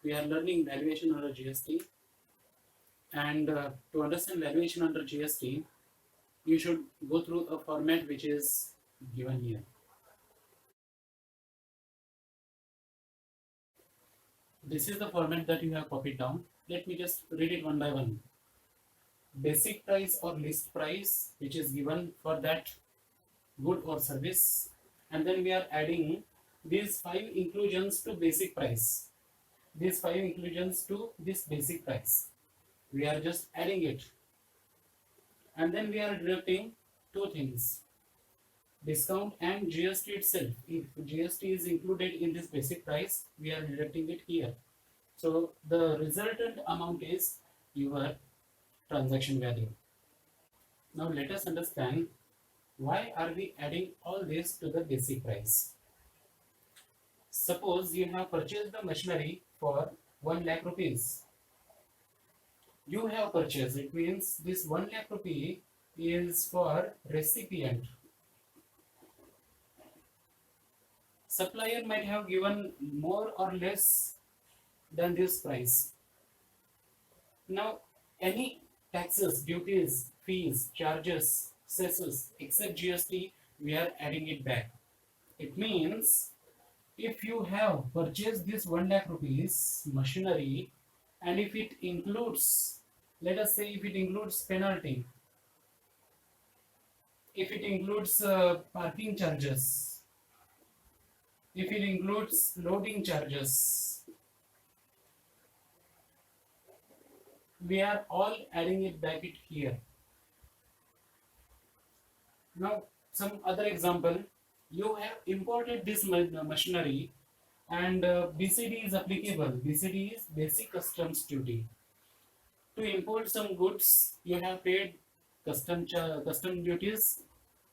we are learning valuation under GST. And to understand valuation under GST, you should go through a format which is given here. This is the format that you have copied down. Let me just read it one by one. Basic price or list price, which is given for that good or service, and then we are adding these five inclusions to basic price. These five inclusions to this basic price. We are just adding it, and then we are deducting two things: discount and GST itself. If GST is included in this basic price, we are deducting it here. So the resultant amount is your transaction value. Now let us understand why are we adding all this to the basic price. Suppose you have purchased the machinery for 1 lakh rupees. You have purchased, it means this 1 lakh rupee is for recipient. Supplier might have given more or less than this price. Now, any taxes, duties, fees, charges, cesses, except GST, we are adding it back. It means if you have purchased this 1 lakh rupees machinery, and if it includes, let us say if it includes penalty, if it includes parking charges, if it includes loading charges, we are all adding it back it here. Now some other example, you have imported this machinery and BCD is applicable. BCD is basic customs duty. To import some goods, you have paid custom duties.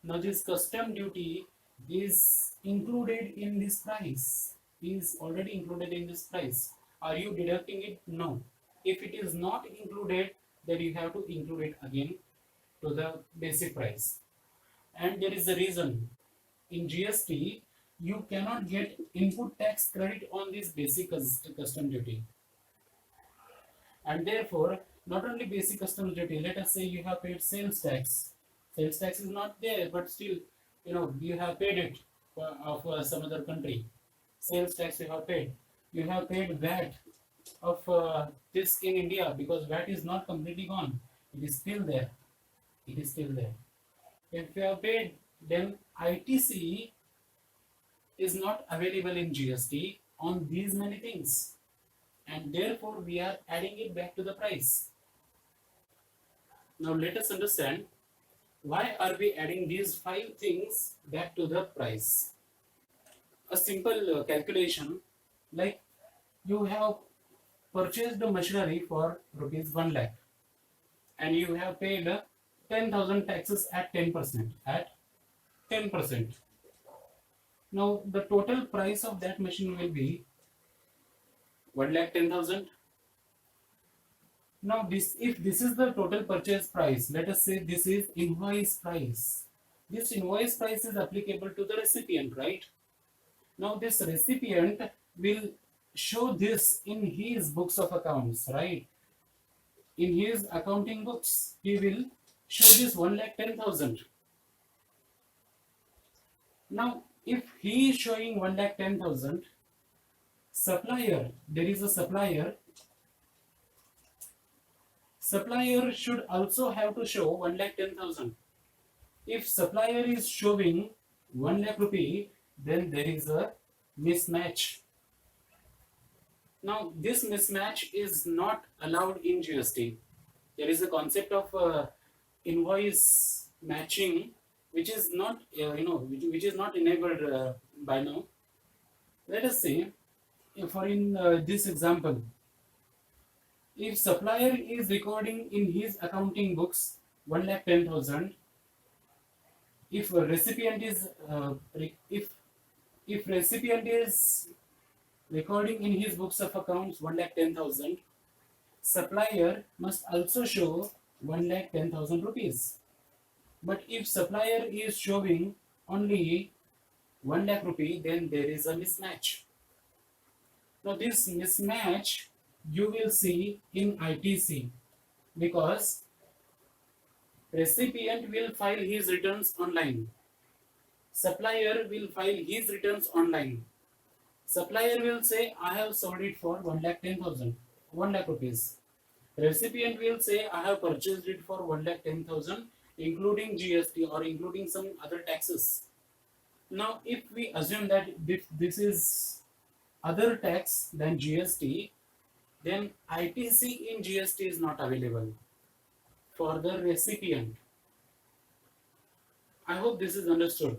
Now this custom duty is included in this price. Is already included in this price. Are you deducting it? No. If it is not included, then you have to include it again to the basic price. And there is a reason. In GST, you cannot get input tax credit on this basic custom duty. And therefore, not only basic customs duty, let us say you have paid sales tax. Sales tax is not there, but still, you have paid it of some other country. Sales tax you have paid. You have paid VAT of this in India, because VAT is not completely gone. It is still there. It is still there. If you have paid, then ITC is not available in GST on these many things, and therefore we are adding it back to the price. Now let us understand why are we adding these five things back to the price. A simple calculation, like you have purchased the machinery for rupees 1 lakh and you have paid 10,000 taxes at 10%. At 10%. Now the total price of that machine will be 1,10,000. Now if this is the total purchase price, let us say this is invoice price. This invoice price is applicable to the recipient, right? Now this recipient will show this in his books of accounts, right? In his accounting books, he will show this 1,10,000. Now if he is showing 1,10,000, supplier, there is a supplier should also have to show 1,10,000. If supplier is showing 1 lakh rupee, then there is a mismatch. Now this mismatch is not allowed in GST. There is a concept of invoice matching, which is not which is not enabled by now. Let us say, for in this example, if supplier is recording in his accounting books 1,10,000, if recipient is if recipient is recording in his books of accounts 1,10,000, supplier must also show 1,10,000 rupees. But if supplier is showing only 1 lakh rupee, then there is a mismatch. Now this mismatch you will see in ITC, because recipient will file his returns online. Supplier will file his returns online. Supplier will say, I have sold it for 1,10,000, 1 lakh rupees. Recipient will say, I have purchased it for 1,10,000, including GST or including some other taxes. Now, if we assume that this is other tax than GST, then ITC in GST is not available for the recipient. I hope this is understood.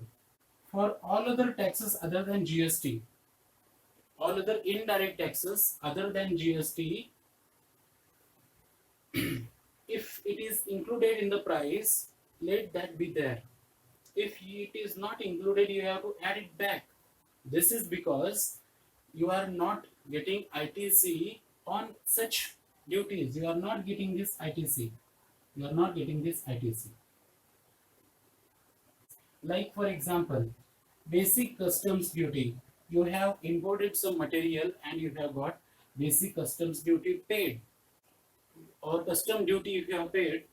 For all other taxes other than GST, all other indirect taxes other than GST, if it is included in the price, let that be there. If it is not included, you have to add it back. This is because you are not getting ITC on such duties. You are not getting this ITC. You are not getting this ITC. Like for example, basic customs duty. You have imported some material and you have got basic customs duty paid, or custom duty if you have paid.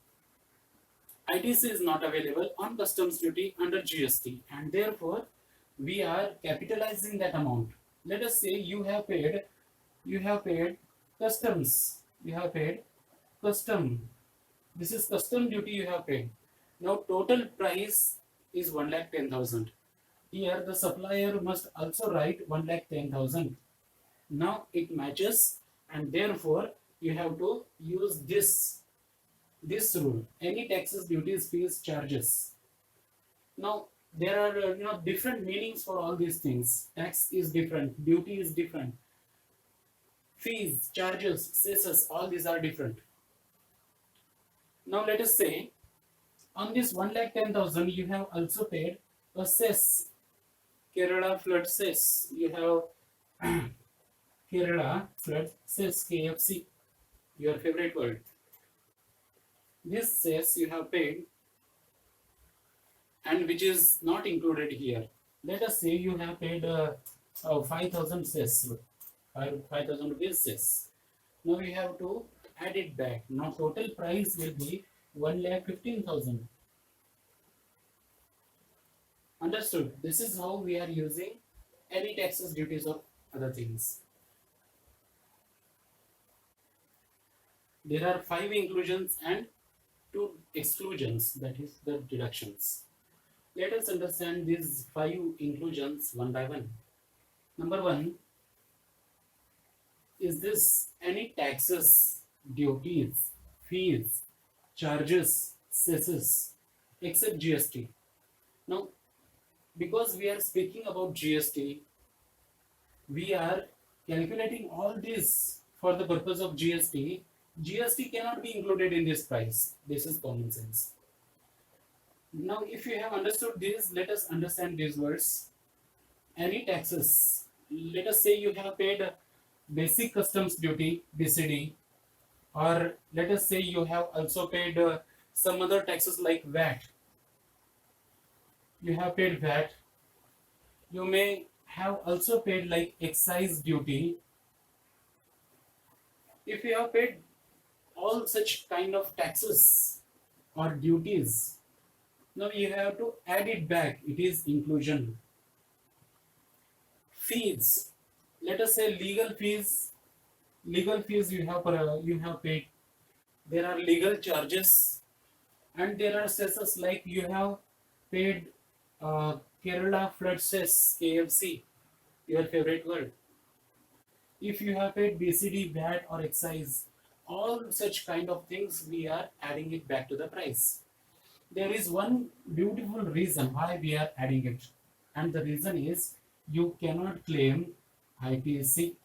ITC is not available on customs duty under GST, and therefore we are capitalizing that amount. Let us say you have paid customs, you have paid custom. This is custom duty you have paid. Now total price is 1,10,000. Here the supplier must also write 1,10,000. Now it matches, and therefore you have to use this rule. Any taxes, duties, fees, charges. Now there are different meanings for all these things. Tax is different, duty is different, fees, charges, cesses, all these are different. Now let us say on this 1,10,000 you have also paid a cess, Kerala flood cess. You have Kerala flood cess, KFC, your favorite word. This cess you have paid, and which is not included here. Let us say you have paid 5,000 cess, 5,000 rupees cess. Now you have to add it back. Now total price will be 1,15,000. Understood? This is how we are using any taxes, duties, or other things. There are 5 inclusions and 2 exclusions, that is the deductions. Let us understand these 5 inclusions one by one. Number 1, is this any taxes, duties, fees, charges, cesses, except GST? Now, because we are speaking about GST, we are calculating all this for the purpose of GST. GST cannot be included in this price. This is common sense. Now, if you have understood this, let us understand these words. Any taxes. Let us say you have paid basic customs duty, BCD, or let us say you have also paid some other taxes like VAT. You have paid VAT. You may have also paid like excise duty. If you have paid all such kind of taxes or duties, now you have to add it back. It is inclusion. Fees. Let us say legal fees. Legal fees you have paid. There are legal charges, and there are cesses like you have paid Kerala flood cess, KFC, your favorite word. If you have paid BCD, VAT, or excise, all such kind of things we are adding it back to the price. There is one beautiful reason why we are adding it, and the reason is you cannot claim ITC.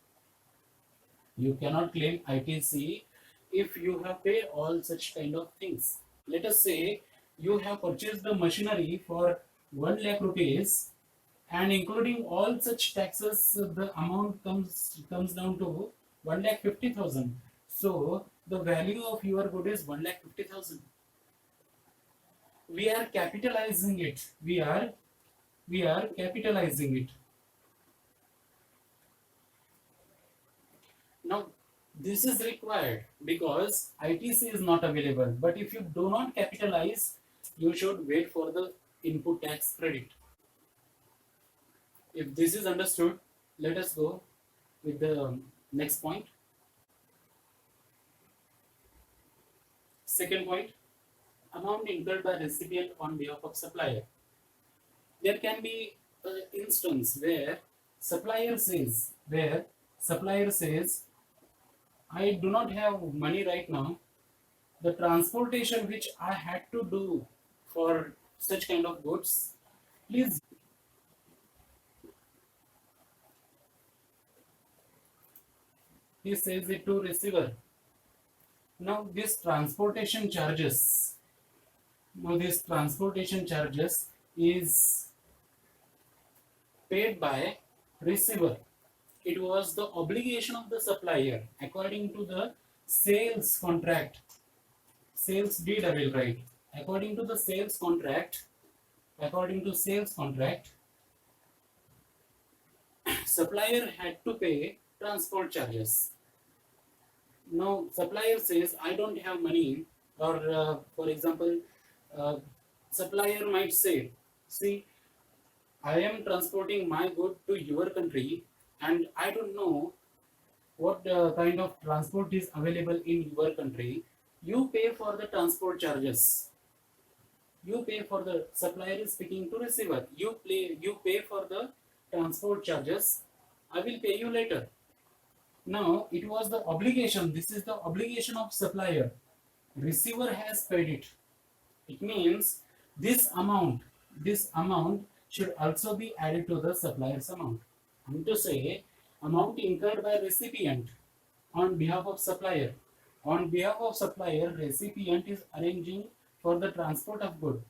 You cannot claim ITC if you have paid all such kind of things. Let us say you have purchased the machinery for 1 lakh rupees, and including all such taxes, the amount comes down to 1,50,000. So the value of your good is 1,50,000. We are capitalizing it. We are capitalizing it. Now this is required because ITC is not available, but if you do not capitalize, you should wait for the input tax credit. If this is understood, let us go with the next point. Second point, amount incurred by recipient on behalf of supplier. There can be an instance where supplier says, I do not have money right now. The transportation which I had to do for such kind of goods, please. He says it to receiver. Now this transportation charges is paid by receiver. It was the obligation of the supplier according to the sales contract. Sales deed, I will write. According to sales contract, supplier had to pay transport charges. Now supplier says, I don't have money, or for example, uh, supplier might say, see, I am transporting my good to your country and I don't know what kind of transport is available in your country. You pay for the transport charges. You pay for the supplier is speaking to receiver. You pay for the transport charges. I will pay you later. Now it was the obligation. This is the obligation of supplier. Receiver has paid it. It means this amount should also be added to the supplier's amount. I mean to say, amount incurred by recipient on behalf of supplier. On behalf of supplier, recipient is arranging for the transport of good,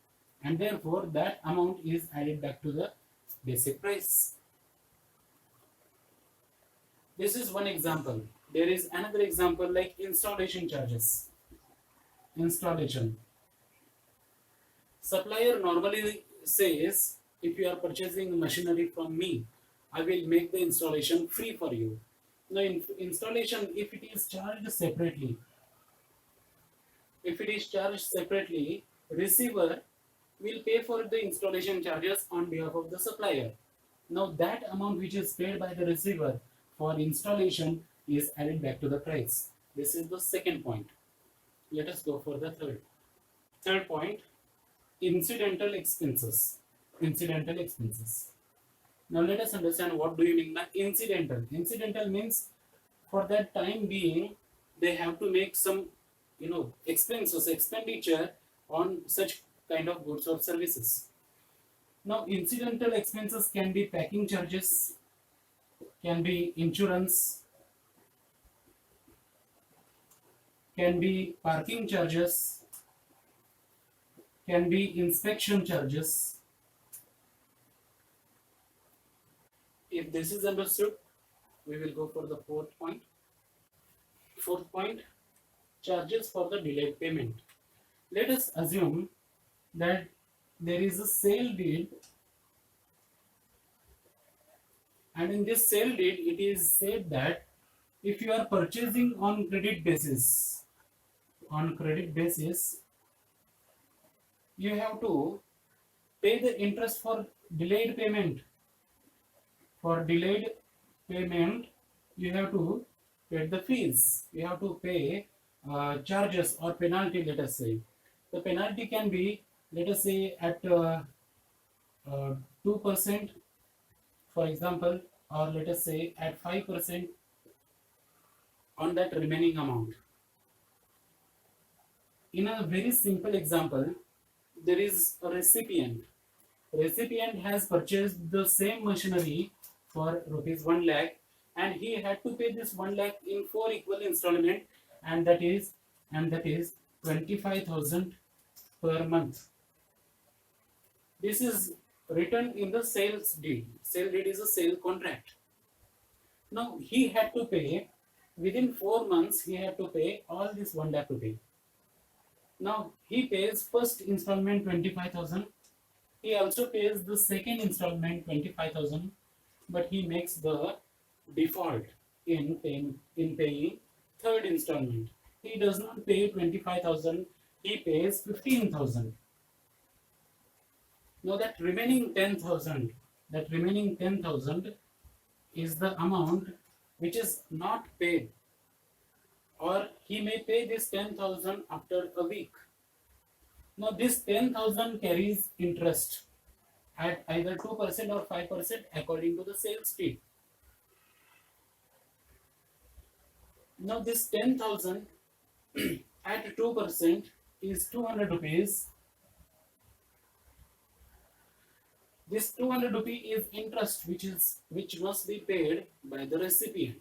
and therefore that amount is added back to the basic price. This is one example. There is another example like installation charges. Installation. Supplier normally says, if you are purchasing machinery from me, I will make the installation free for you. Now, installation, if it is charged separately, receiver will pay for the installation charges on behalf of the supplier. Now, that amount which is paid by the receiver for installation is added back to the price. This is the second point. Let us go for the third. Third point, incidental expenses. Incidental expenses. Now let us understand what do you mean by incidental. Incidental means for that time being they have to make some expenditure on such kind of goods or services. Now incidental expenses can be packing charges, can be insurance, can be parking charges, can be inspection charges. If this is understood, we will go for the fourth point. Fourth point, charges for the delayed payment. Let us assume that there is a sale deed, and in this sale deed it is said that if you are purchasing on credit basis, you have to pay the interest for delayed payment. For delayed payment, you have to pay the fees. You have to pay charges or penalty, let us say. The penalty can be, let us say, at 2%, for example, or let us say at 5% on that remaining amount. In a very simple example, there is a recipient. Recipient has purchased the same machinery for rupees 1 lakh, and he had to pay this 1 lakh in 4 equal installment, and that is 25,000 per month. This is written in the sales deed. Sale deed is a sale contract. Now he had to pay within 4 months. He had to pay all this 1 lakh rupee. Now he pays first installment 25,000. He also pays the second installment 25,000, but he makes the default in paying third installment. He does not pay 25,000, he pays 15,000. Now that remaining 10,000 is the amount which is not paid, or he may pay this 10,000 after a week. Now this 10,000 carries interest at either 2% or 5% according to the sales fee. Now this 10,000 at 2% is 200 rupees. This 200 rupee is interest which must be paid by the recipient.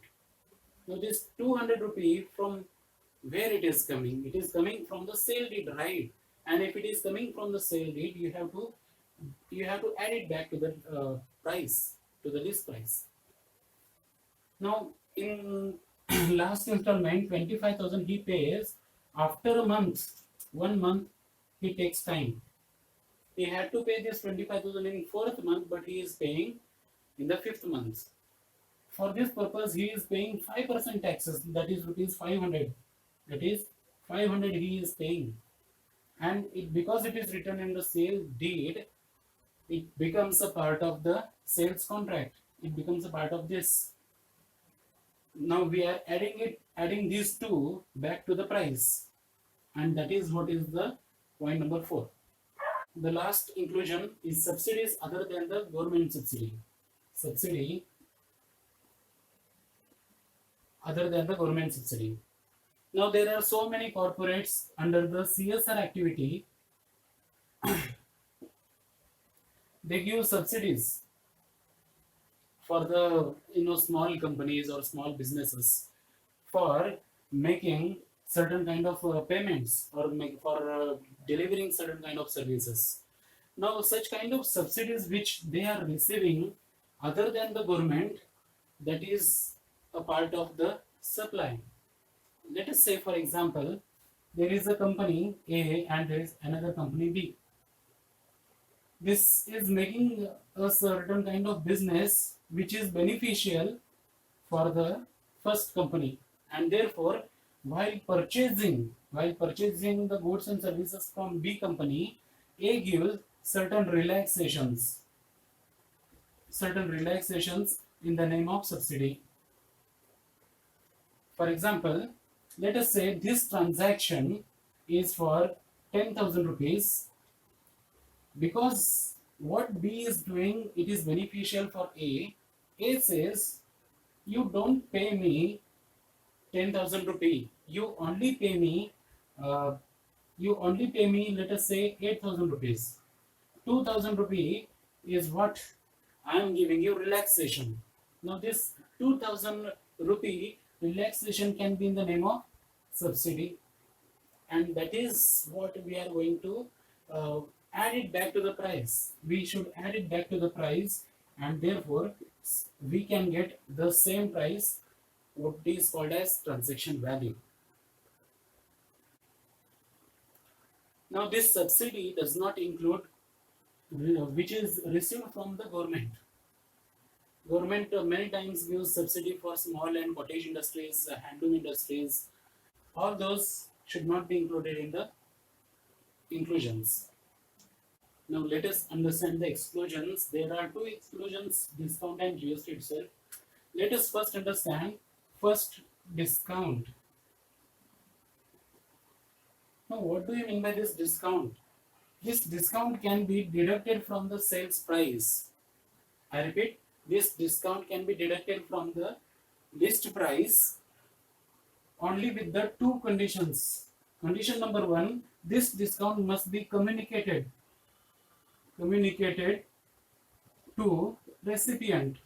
Now this 200 rupee, from where it is coming? It is coming from the sale deed, right? And if it is coming from the sale deed, you have to add it back to the price, to the list price. Now in last installment 25,000 he pays after a month. 1 month he takes time. He had to pay this 25,000 in 4th month, but he is paying in the 5th month. For this purpose, he is paying 5% taxes, that is rupees 500. That is 500 he is paying. And because it is written in the sale deed, it becomes a part of the sales contract. It becomes a part of this. Now we are adding these two back to the price. And that is what is the point number 4. The last inclusion is subsidies other than the government subsidy. Subsidy other than the government subsidy. Now there are so many corporates under the CSR activity. They give subsidies for the small companies or small businesses for making certain kind of payments, or for delivering certain kind of services. Now such kind of subsidies which they are receiving other than the government, that is a part of the supply. Let us say, for example, there is a company A and there is another company B. This is making a certain kind of business which is beneficial for the first company, and therefore while purchasing the goods and services from B company, A gives certain relaxations in the name of subsidy. For example, let us say this transaction is for 10,000 rupees. Because what B is doing, it is beneficial for A. A says, you don't pay me 10,000 rupee. You only pay me, let us say 8,000 rupees. 2,000 rupee is what I am giving you relaxation. Now this 2,000 rupee relaxation can be in the name of subsidy, and that is what we are going to add it back to the price. We should add it back to the price, and therefore we can get the same price, what is called as transaction value. Now this subsidy does not include which is received from the government. Government many times gives subsidy for small and cottage industries, handloom industries. All those should not be included in the inclusions. Now let us understand the exclusions. There are two exclusions, discount and GST itself. Let us first understand discount. Now what do you mean by this discount? This discount can be deducted from the sales price. I repeat, this discount can be deducted from the list price only with the two conditions. Condition number 1, this discount must be communicated to recipient.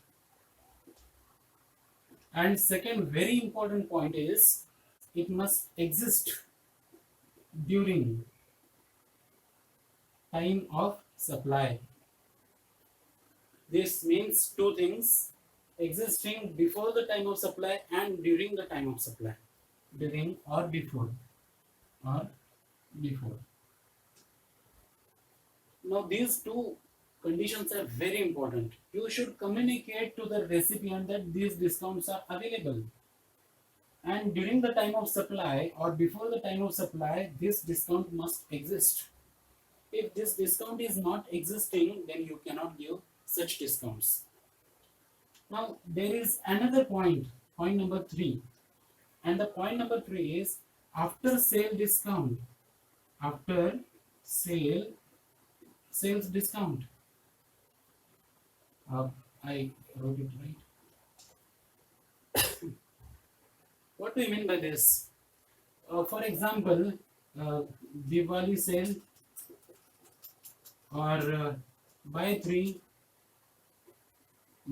And second very important point is, it must exist during time of supply. This means two things: existing before the time of supply and during the time of supply. During or before. Now these two conditions are very important. You should communicate to the recipient that these discounts are available. And during the time of supply or before the time of supply, this discount must exist. If this discount is not existing, then you cannot give such discounts. Now, there is another point number 3. And the point number 3 is after sale discount. After sale, sales discount. I wrote it right. What do you mean by this? For example, Diwali sale or buy 3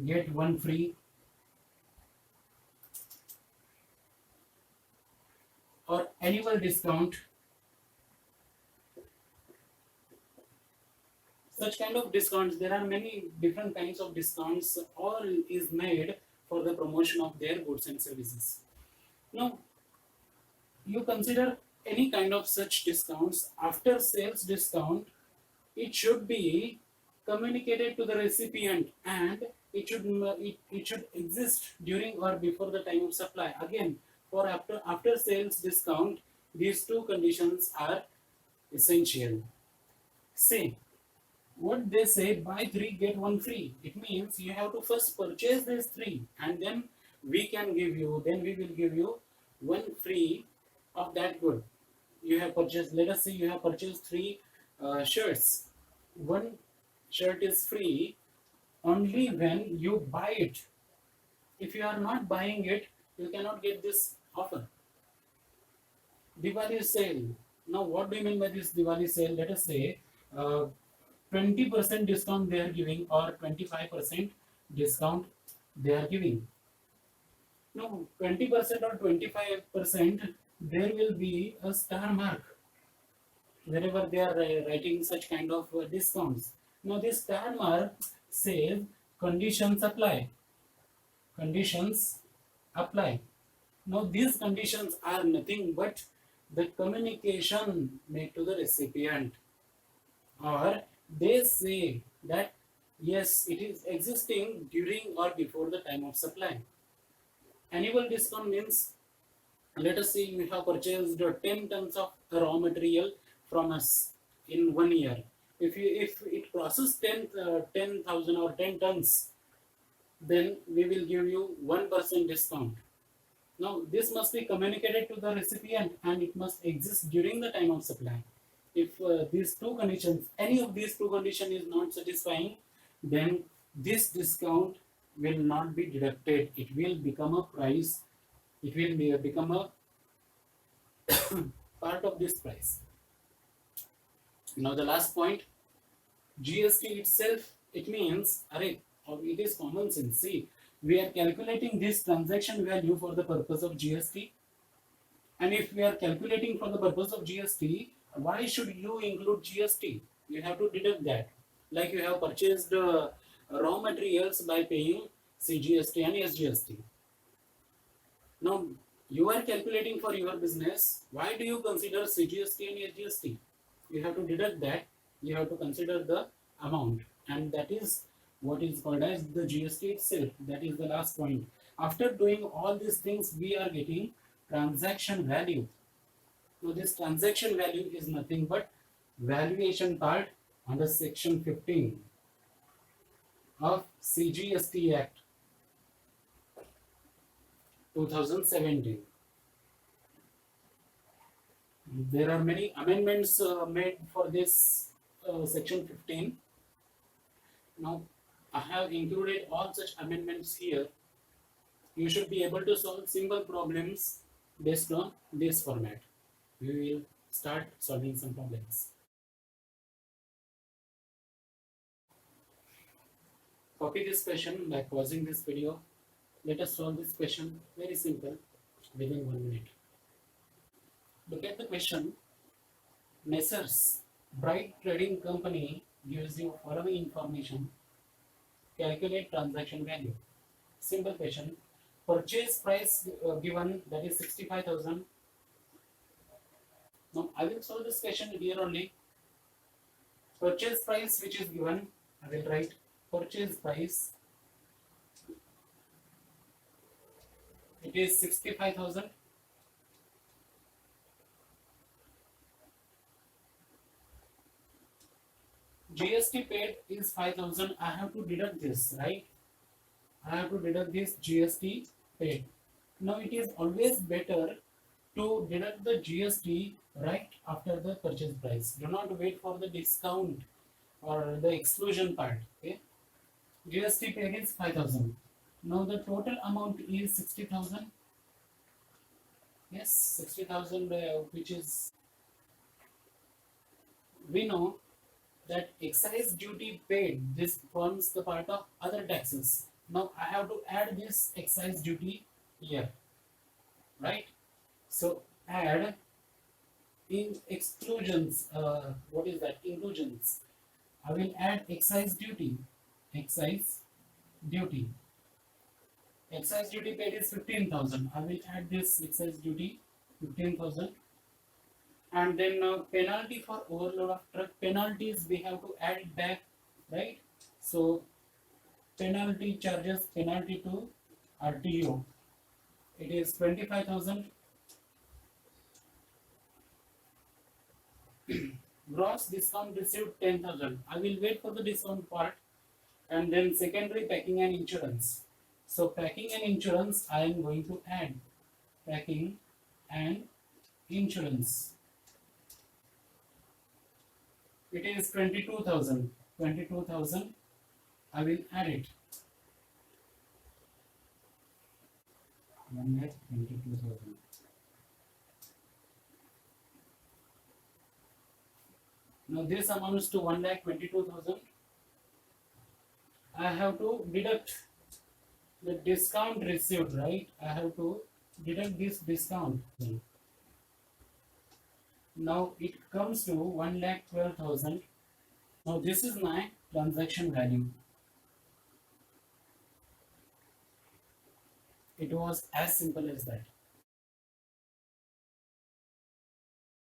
get 1 free, or annual discount. Such kind of discounts, there are many different kinds of discounts, all is made for the promotion of their goods and services. Now, you consider any kind of such discounts after sales discount, it should be communicated to the recipient, and it should exist during or before the time of supply. Again, for after sales discount, these two conditions are essential. See, what they say, buy 3 get 1 free. It means you have to first purchase these 3 and then we will give you 1 free of that good. You have purchased, let us say you have purchased 3 shirts. 1 shirt is free only when you buy it. If you are not buying it, you cannot get this offer. Diwali sale. Now, what do you mean by this Diwali sale? Let us say 20% discount they are giving, or 25% discount they are giving. Now, 20% or 25%, there will be a star mark wherever they are writing such kind of discounts. Now, this star mark says conditions apply. Conditions apply. Now, these conditions are nothing but the communication made to the recipient, or they say that yes, it is existing during or before the time of supply. Annual discount means, let us say you have purchased 10 tons of raw material from us in 1 year. If it crosses 10,000 or 10 tons, then we will give you 1% discount. Now, this must be communicated to the recipient and it must exist during the time of supply. If these two conditions, any of these two conditions is not satisfying, then this discount will not be deducted. It will become a price. It will become a part of this price. Now, the last point, GST itself, it means, it is common sense. See, we are calculating this transaction value for the purpose of GST. And if we are calculating for the purpose of GST, why should you include GST? You have to deduct that. Like you have purchased raw materials by paying CGST and SGST. Now, you are calculating for your business. Why do you consider CGST and SGST? You have to deduct that. You have to consider the amount. And that is what is called as the GST itself. That is the last point. After doing all these things, we are getting transaction value. Now, this transaction value is nothing but valuation part under section 15 of CGST Act 2017. There are many amendments made for this section 15. Now, I have included all such amendments here. You should be able to solve simple problems based on this format. We will start solving some problems. Copy this question by pausing this video. Let us solve this question. Very simple, within 1 minute. Look at the question. Messrs. Bright Trading Company gives you following information. Calculate transaction value. Simple question. Purchase price given, that is 65,000. Now, I will solve this question here only. Purchase price which is given I will write purchase price. It is 65,000. GST paid is 5,000. I have to deduct this, right? I have to deduct this GST paid. Now it is always better to deduct the GST right after the purchase price. Do not wait for the discount or the exclusion part. Okay? GST paid is 5,000. Now the total amount is 60,000. Yes, 60,000, which is, we know that excise duty paid, this forms the part of other taxes. Now I have to add this excise duty here, right? So add in exclusions, what is that? Inclusions. I will add excise duty. Excise duty. Excise duty paid is 15,000. I will add this excise duty 15,000. And then penalty for overload of truck. Penalties we have to add it back, right? So penalty charges, penalty to RTO. It is 25,000. Gross discount received 10,000. I will wait for the discount part. And then secondary packing and insurance. So packing and insurance I am going to add. Packing and insurance. It is 22,000. 22,000. I will add it. 1,22,000. Now this amounts to 1,22,000. I have to deduct the discount received, right? I have to deduct this discount. Now it comes to 1,12,000. Now this is my transaction value. It was as simple as that.